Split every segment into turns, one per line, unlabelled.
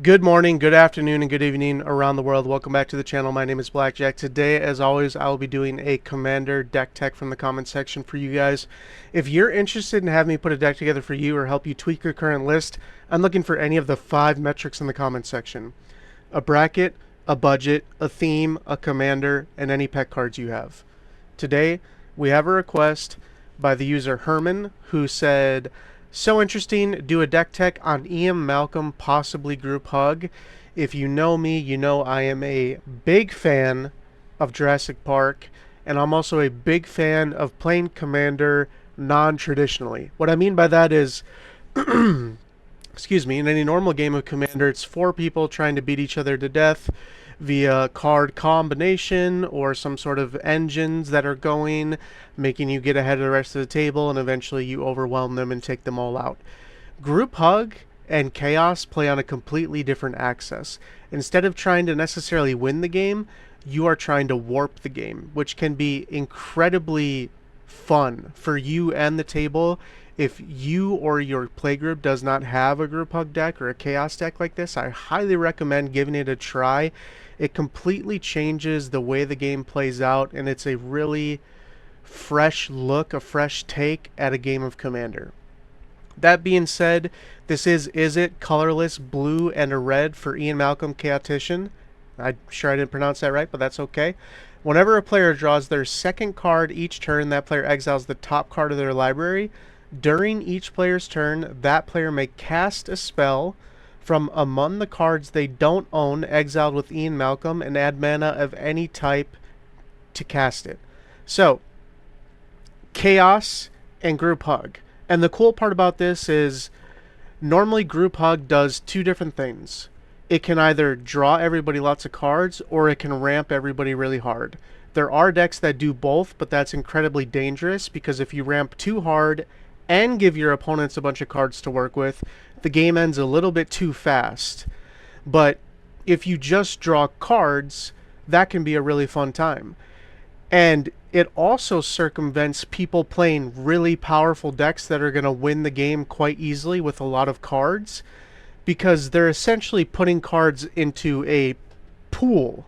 Good morning, good afternoon, and good evening around the world. Welcome back to the channel. My name is Blackjack. Today, as always, I will be doing a Commander deck tech from the comment section for you guys. If you're interested in having me put a deck together for you or help you tweak your current list, I'm looking for any of the 5 metrics in the comment section. A bracket, a budget, a theme, a commander, and any pet cards you have. Today, we have a request by the user Herman, who said, "So interesting, do a deck tech on Ian Malcolm, possibly group hug. If you know me, you know I am a big fan of Jurassic Park, and I'm also a big fan of playing Commander non-traditionally." What I mean by that is, excuse me, in any normal game of Commander, it's 4 people trying to beat each other to death via card combination or some sort of engines that are going, making you get ahead of the rest of the table, and eventually you overwhelm them and take them all out. Group Hug and Chaos play on a completely different axis. Instead of trying to necessarily win the game, you are trying to warp the game, which can be incredibly fun for you and the table. If you or your playgroup does not have a group hug deck or a chaos deck like this, I highly recommend giving it a try. It completely changes the way the game plays out, and it's a really fresh look, a fresh take at a game of Commander. That being said, this is It colorless blue and a red for Ian Malcolm Chaotician. I'm sure I didn't pronounce that right, but that's okay. Whenever a player draws their second card each turn, that player exiles the top card of their library. During each player's turn, that player may cast a spell from among the cards they don't own, exiled with Ian Malcolm, and add mana of any type to cast it. So, Chaos and Group Hug. And the cool part about this is normally Group Hug does 2 different things. It can either draw everybody lots of cards, or it can ramp everybody really hard. There are decks that do both, but that's incredibly dangerous because if you ramp too hard and give your opponents a bunch of cards to work with, the game ends a little bit too fast. But if you just draw cards, that can be a really fun time. And it also circumvents people playing really powerful decks that are going to win the game quite easily with a lot of cards, because they're essentially putting cards into a pool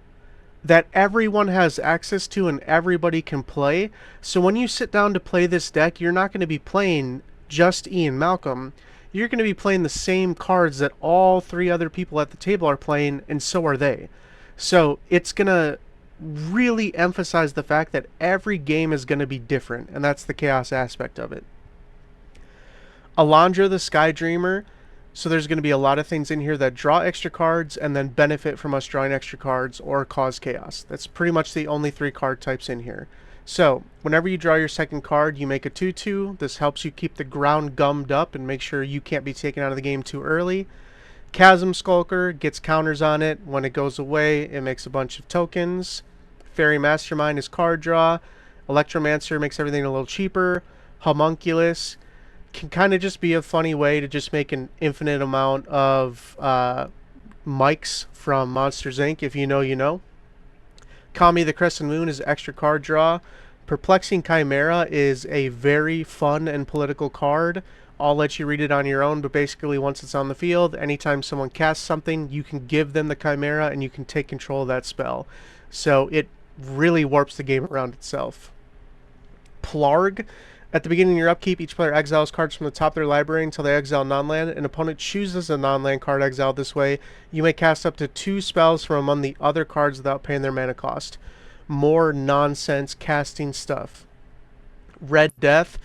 that everyone has access to and everybody can play. So when you sit down to play this deck, you're not going to be playing just Ian Malcolm. You're going to be playing the same cards that all 3 other people at the table are playing, and so are they. So it's going to really emphasize the fact that every game is going to be different, and that's the chaos aspect of it. Alondra the Sky Dreamer. So there's going to be a lot of things in here that draw extra cards and then benefit from us drawing extra cards or cause chaos. That's pretty much the only 3 card types in here. So whenever you draw your second card, you make a 2/2. This helps you keep the ground gummed up and make sure you can't be taken out of the game too early. Chasm Skulker gets counters on it. When it goes away, it makes a bunch of tokens. Fairy Mastermind is card draw. Electromancer makes everything a little cheaper. Homunculus can kind of just be a funny way to just make an infinite amount of mics from Monsters Inc. If you know, you know. Kami the Crescent Moon is extra card draw. Perplexing Chimera is a very fun and political card. I'll let you read it on your own, but basically once it's on the field, anytime someone casts something, you can give them the Chimera and you can take control of that spell. So it really warps the game around itself. Plarg. At the beginning of your upkeep, each player exiles cards from the top of their library until they exile non-land. An opponent chooses a non-land card exiled this way. You may cast up to 2 spells from among the other cards without paying their mana cost. More nonsense casting stuff. Red Death.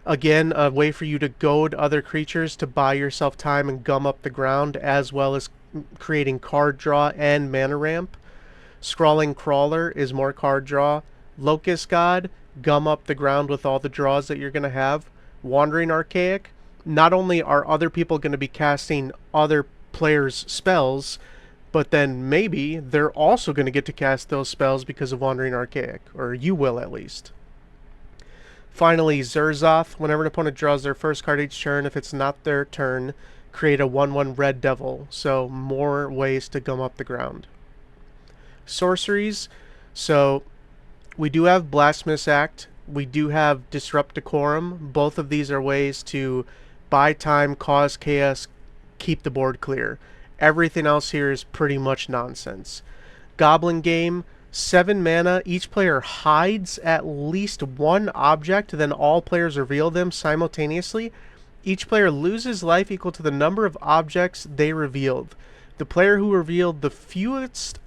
Again, a way for you to goad other creatures to buy yourself time and gum up the ground, as well as creating card draw and mana ramp. Scrawling Crawler is more card draw. Locust God, gum up the ground with all the draws that you're going to have. Wandering Archaic, not only are other people going to be casting other players' spells, but then maybe they're also going to get to cast those spells because of Wandering Archaic, or you will at least. Finally, Zerzoth. Whenever an opponent draws their first card each turn, if it's not their turn, create a 1/1 Red Devil. So more ways to gum up the ground. Sorceries. So we do have Blasphemous Act. We do have Disrupt Decorum. Both of these are ways to buy time, cause chaos, keep the board clear. Everything else here is pretty much nonsense. Goblin Game, 7 mana. Each player hides at least one object, then all players reveal them simultaneously. Each player loses life equal to the number of objects they revealed. The player who revealed the fewest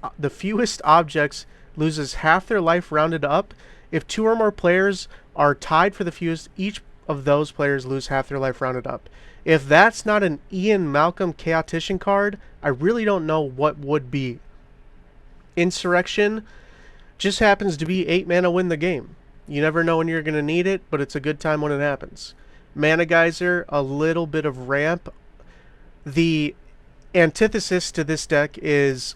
objects loses half their life rounded up. If 2 or more players are tied for the fewest, each of those players lose half their life rounded up. If that's not an Ian Malcolm Chaotician card, I really don't know what would be. Insurrection just happens to be 8 mana win the game. You never know when you're going to need it, but it's a good time when it happens. Mana Geyser, a little bit of ramp. The antithesis to this deck is,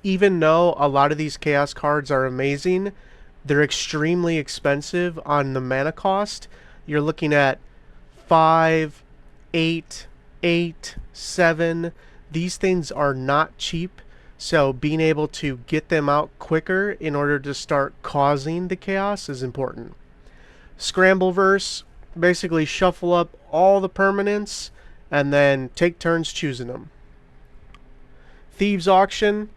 even though a lot of these Chaos cards are amazing, they're extremely expensive on the mana cost. You're looking at 5, 8, 8, 7. These things are not cheap. So being able to get them out quicker in order to start causing the chaos is important. Scrambleverse, basically shuffle up all the permanents and then take turns choosing them. Thieves Auction,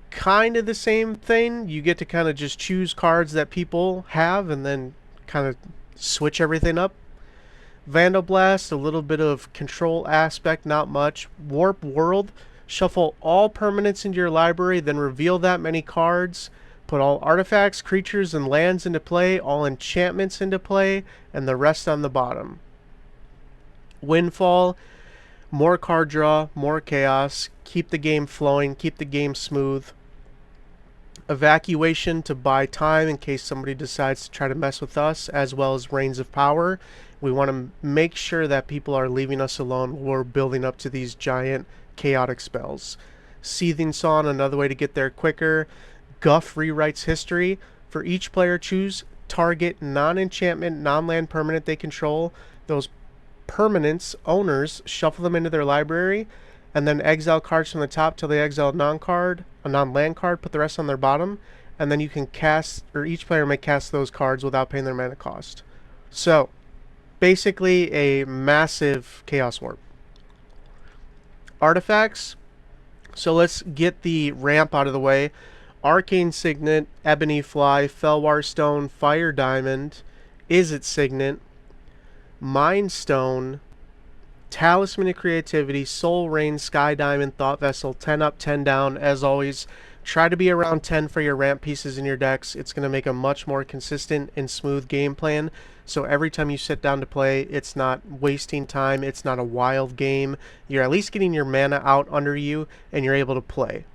kind of the same thing. You get to kind of just choose cards that people have and then kind of switch everything up. Vandal Blast, a little bit of control aspect, not much. Warp World, shuffle all permanents into your library, then reveal that many cards. Put all artifacts, creatures, and lands into play, all enchantments into play, and the rest on the bottom. Windfall, more card draw, more chaos. Keep the game flowing, keep the game smooth. Evacuation, to buy time in case somebody decides to try to mess with us, as well as Reigns of Power. We want to make sure that people are leaving us alone while we're building up to these giant chaotic spells. Seething Song, another way to get there quicker. Guff rewrites history. For each player, choose target non-enchantment, non-land permanent they control. Those permanents owners shuffle them into their library, and then exile cards from the top till they exile a non-land card, put the rest on their bottom, and then you can cast, or each player may cast those cards without paying their mana cost. So, basically a massive Chaos Warp. Artifacts. So let's get the ramp out of the way. Arcane Signet, Ebony Fly, Felwar Stone, Fire Diamond, Izzet Signet, Mind Stone, Talisman of Creativity, Soul Rain, Sky Diamond, Thought Vessel, 10 up, 10 down. As always, try to be around 10 for your ramp pieces in your decks. It's going to make a much more consistent and smooth game plan. So every time you sit down to play, it's not wasting time. It's not a wild game. You're at least getting your mana out under you, and you're able to play.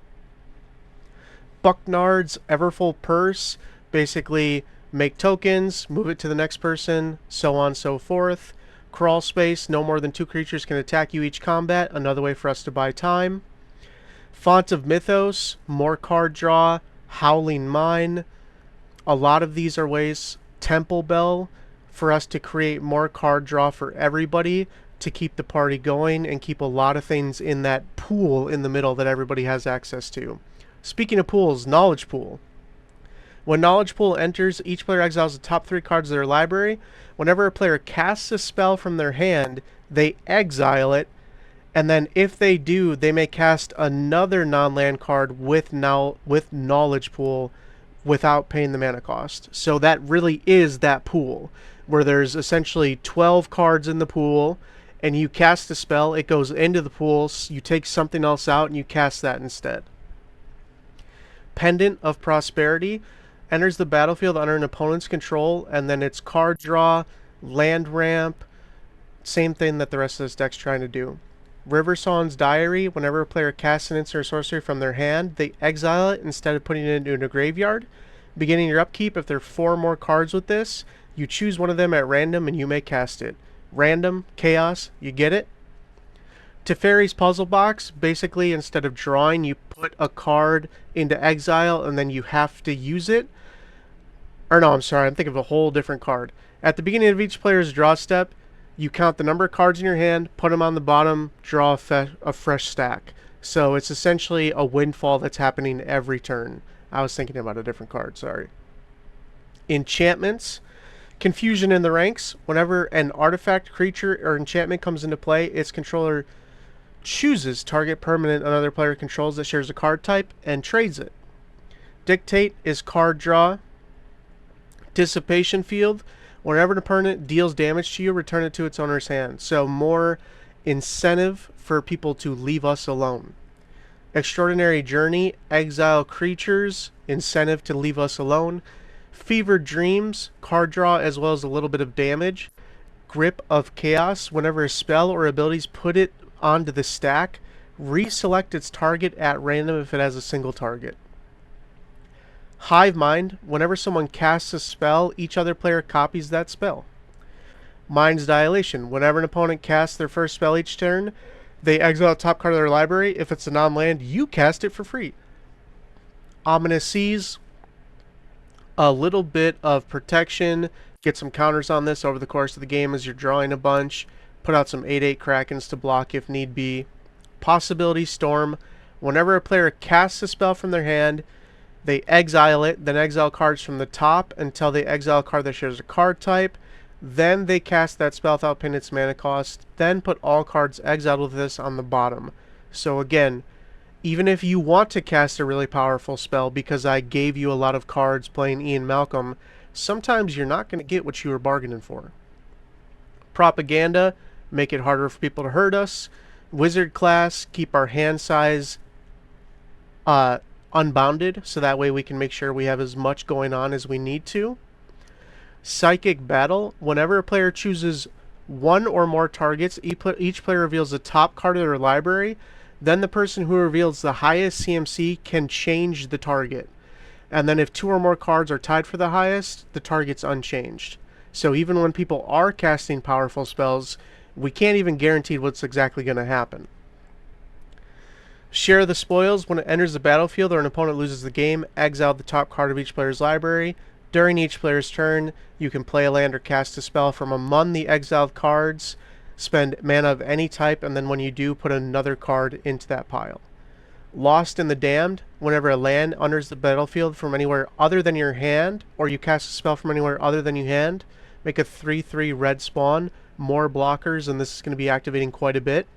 Bucknard's Everfull Purse, basically make tokens, move it to the next person, so on and so forth. Crawl Space, no more than 2 creatures can attack you each combat, another way for us to buy time. Font of Mythos, more card draw. Howling Mine, a lot of these are ways. Temple Bell, for us to create more card draw for everybody to keep the party going and keep a lot of things in that pool in the middle that everybody has access to. Speaking of pools, Knowledge Pool. When Knowledge Pool enters, each player exiles the top 3 cards of their library. Whenever a player casts a spell from their hand, they exile it, and then if they do, they may cast another non-land card with Knowledge Pool without paying the mana cost. So that really is that pool, where there's essentially 12 cards in the pool, and you cast a spell, it goes into the pool, you take something else out, and you cast that instead. Pendant of Prosperity enters the battlefield under an opponent's control, and then it's card draw, land ramp, same thing that the rest of this deck's trying to do. Riversong's Diary, whenever a player casts an instant or sorcery from their hand, they exile it instead of putting it into a graveyard. Beginning your upkeep, if there are 4 more cards with this, you choose one of them at random and you may cast it. Random, chaos, you get it? Teferi's Puzzle Box, basically instead of drawing, you put a card into exile and then you have to use it. Or no, I'm sorry, I'm thinking of a whole different card. At the beginning of each player's draw step, you count the number of cards in your hand, put them on the bottom, draw a fresh stack. So it's essentially a windfall that's happening every turn. I was thinking about a different card, sorry. Enchantments. Confusion in the ranks. Whenever an artifact, creature, or enchantment comes into play, its controller chooses target permanent another player controls that shares a card type and trades it. Dictate is card draw. Dissipation Field, whenever an opponent deals damage to you, return it to its owner's hand. So more incentive for people to leave us alone. Extraordinary Journey, exile creatures, incentive to leave us alone. Fevered Dreams, card draw as well as a little bit of damage. Grip of Chaos, whenever a spell or abilities put it onto the stack, reselect its target at random if it has a single target. Hive Mind, whenever someone casts a spell, each other player copies that spell. Mind's Dilation, whenever an opponent casts their first spell each turn, they exile the top card of their library. If it's a non-land, you cast it for free. Ominous Seas, a little bit of protection. Get some counters on this over the course of the game as you're drawing a bunch. Put out some 8/8 Krakens to block if need be. Possibility Storm, whenever a player casts a spell from their hand, they exile it, then exile cards from the top until they exile a card that shares a card type. Then they cast that spell without paying its mana cost. Then put all cards exiled with this on the bottom. So again, even if you want to cast a really powerful spell because I gave you a lot of cards playing Ian Malcolm, sometimes you're not going to get what you were bargaining for. Propaganda, make it harder for people to hurt us. Wizard class, keep our hand size unbounded, so that way we can make sure we have as much going on as we need to. Psychic Battle, whenever a player chooses one or more targets, each player reveals the top card of their library, then the person who reveals the highest CMC can change the target. And then if two or more cards are tied for the highest, the target's unchanged. So even when people are casting powerful spells, we can't even guarantee what's exactly going to happen. Share the Spoils, when it enters the battlefield or an opponent loses the game, exile the top card of each player's library. During each player's turn, you can play a land or cast a spell from among the exiled cards, spend mana of any type, and then when you do, put another card into that pile. Lost in the Damned, whenever a land enters the battlefield from anywhere other than your hand, or you cast a spell from anywhere other than your hand, make a 3/3 red spawn, more blockers, and this is going to be activating quite a bit.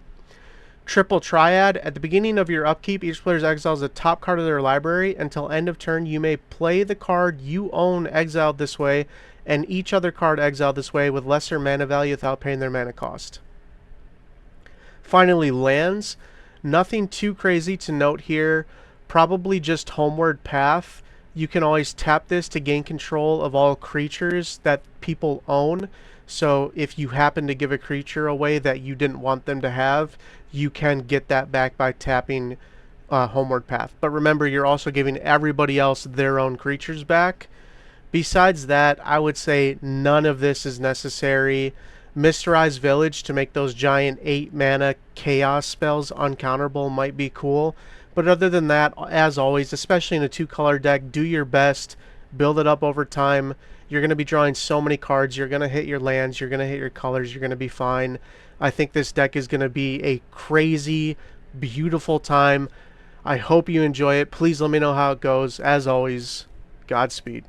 Triple Triad, at the beginning of your upkeep, each player exiles the top card of their library. Until end of turn, you may play the card you own exiled this way, and each other card exiled this way with lesser mana value without paying their mana cost. Finally, lands. Nothing too crazy to note here. Probably just Homeward Path. You can always tap this to gain control of all creatures that people own. So if you happen to give a creature away that you didn't want them to have, you can get that back by tapping Homeward Path. But remember, you're also giving everybody else their own creatures back. Besides that, I would say none of this is necessary. Mysterized Village to make those giant 8 mana chaos spells uncounterable might be cool. But other than that, as always, especially in a 2-color deck, do your best. Build it up over time. You're going to be drawing so many cards. You're going to hit your lands. You're going to hit your colors. You're going to be fine. I think this deck is going to be a crazy, beautiful time. I hope you enjoy it. Please let me know how it goes. As always, Godspeed.